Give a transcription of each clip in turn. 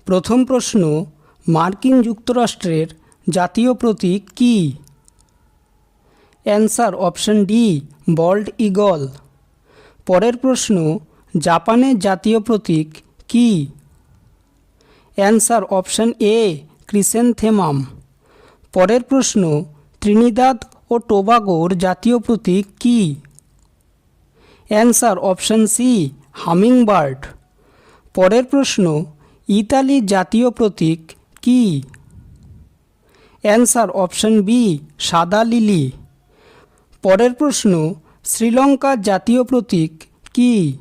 প্রথম প্রশ্ন, মার্কিন যুক্তরাষ্ট্রের জাতীয় প্রতীক কী? অ্যান্সার অপশন ডি, বল্ড ঈগল। পরের প্রশ্ন, জাপানের জাতীয় প্রতীক কী? অ্যান্সার অপশন এ, ক্রিসেনথেমাম। পরের প্রশ্ন, ত্রিনিদাদ ও টোবাগোর জাতীয় প্রতীক কী? Answer option C, hummingbird. পরের প্রশ্ন, ইতালির জাতীয় প্রতীক কী? অ্যান্সার অপশন বি, সাদা লিলি। পরের প্রশ্ন, শ্রীলঙ্কার জাতীয় প্রতীক কী?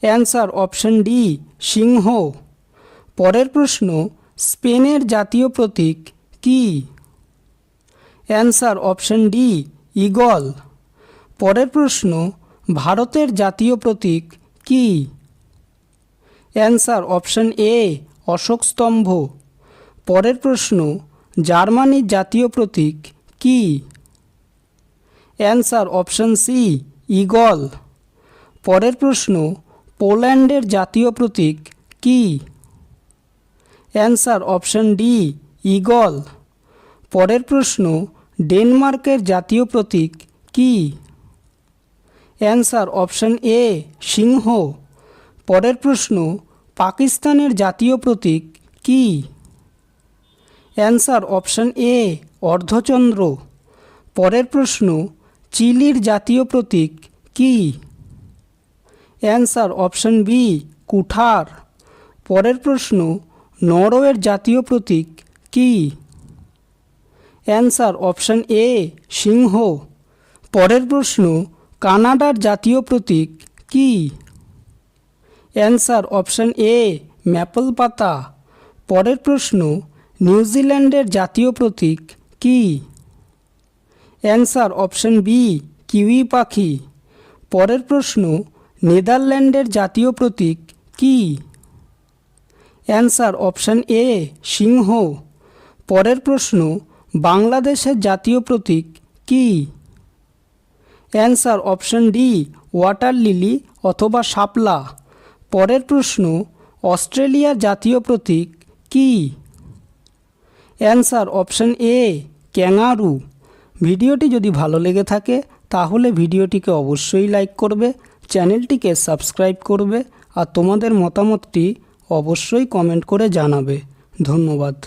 অ্যান্সার অপশন ডি, সিংহ। পরের প্রশ্ন, স্পেনের জাতীয় প্রতীক কী? Answer option D, eagle. পরের প্রশ্ন, ভারতের জাতীয় প্রতীক কী? অ্যান্সার অপশন এ, অশোক স্তম্ভ। পরের প্রশ্ন, জার্মানির জাতীয় প্রতীক কী? Answer option C, eagle. পরের প্রশ্ন, পোল্যান্ডের জাতীয় প্রতীক কী? Answer option D, eagle. পরের প্রশ্ন, ডেনমার্কের জাতীয় প্রতীক কী? অ্যান্সার অপশন এ, সিংহ। পরের প্রশ্ন, পাকিস্তানের জাতীয় প্রতীক কী? অ্যান্সার অপশন এ, অর্ধচন্দ্র। পরের প্রশ্ন, চিলির জাতীয় প্রতীক কী? অ্যান্সার অপশন বি, কুঠার। পরের প্রশ্ন, নরওয়ের জাতীয় প্রতীক কী? অ্যান্সার অপশন এ, সিংহ। পরের প্রশ্ন, কানাডার জাতীয় প্রতীক কী? অ্যান্সার অপশন এ, ম্যাপল পাতা। পরের প্রশ্ন, নিউজিল্যান্ডের জাতীয় প্রতীক কী? অ্যান্সার অপশন বি, কিউই পাখি। পরের প্রশ্ন, নেদারল্যান্ডের জাতীয় প্রতীক কী? অ্যান্সার অপশন এ, সিংহ। পরের প্রশ্ন, বাংলাদেশের জাতীয় প্রতীক কী? Answer option D, water lily অথবা শাপলা। পরের প্রশ্ন, অস্ট্রেলিয়ার জাতীয় প্রতীক কী? Answer option A, kangaroo. ভিডিওটি যদি ভালো লেগে থাকে তাহলে ভিডিওটিকে অবশ্যই লাইক করবে, চ্যানেলটিকে সাবস্ক্রাইব করবে আর তোমাদের মতামতটি অবশ্যই কমেন্ট করে জানাবে। ধন্যবাদ।